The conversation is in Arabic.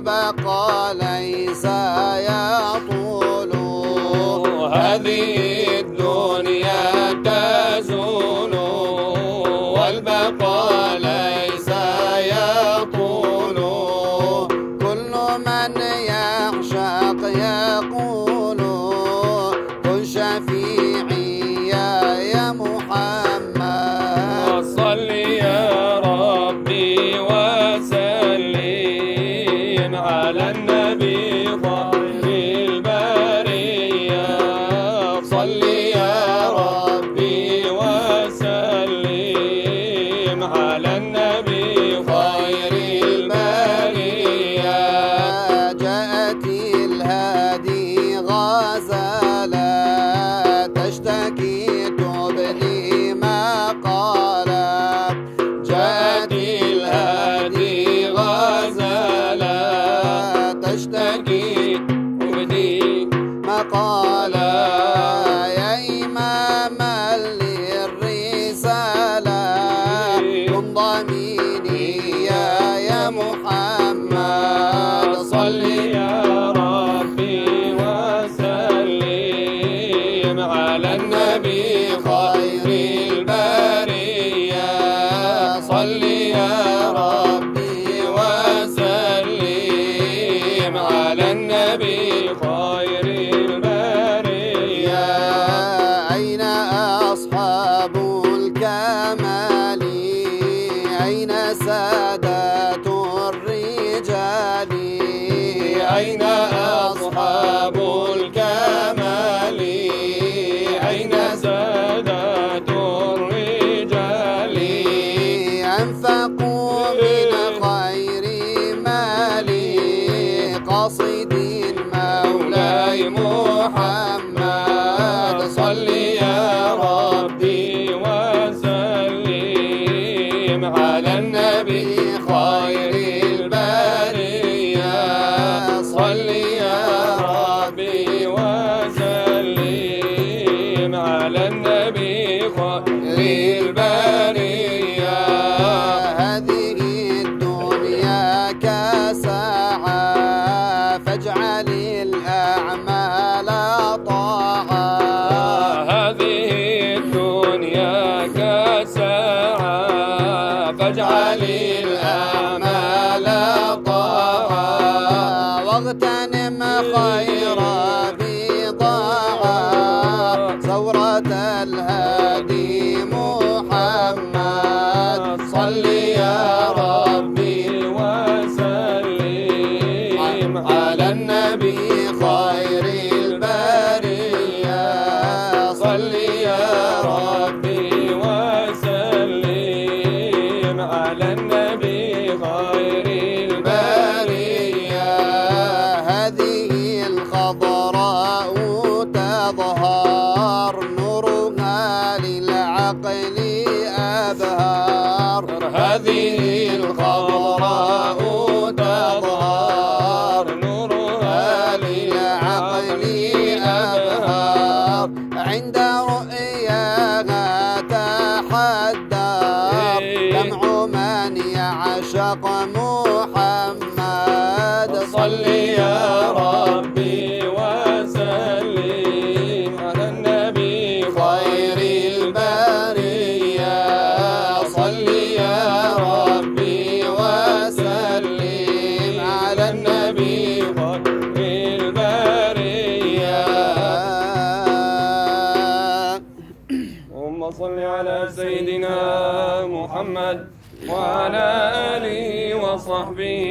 والبقاء ليس يطول. هذه الدنيا تزول والبقاء ليس يطول. كل من يعشق يقول كن شفيعي يا محمد. صل يا ربي وسلم على النبي خير البرية. صل يا ربي وسلم على النبي خير البرية. جاءت الهادي غزالة تشتكي تبدي ما قالت. جاءت الهادي غزالة تشتكي تبدي مقالا يا إماما للرسالة كن ضميني يا محمد. صل يا ربي وسلم على النبي خير البرية. صل يا ربي وسلم على النبي خير البرية. أين أصحاب الكمال أين سادات الرجال. أين أصحاب الكمال أين سادات الرجال. أنفقوا من خير مالي قصدي المولاي محمد. صل يا ربي وسلم على النبي خير البرية. صل يا ربي وسلم على النبي خير البرية. هذه الدنيا كساعة فاجعل الأعمال طاعة. هذه الدنيا كساعة فاجعل الأعمال طاعة. واغتنم خير بضاعة ثورة الهادي محمد. صل يا ربي وسلم على النبي خير البرية. صل يا ربي وسلم على النبي خير البرية. هذه الخضراء تظهر نورها للعقل أبهار. هذه الخضراء تظهر نورها للعقل أبهار. عند رؤياها تحدر دمع من يعشق محمد. صل يا ربي وسلم على النبي خير البرية. صل يا ربي وسلم على النبي خير البرية. اللهم صل على سيدنا محمد وعلى آله وصحبه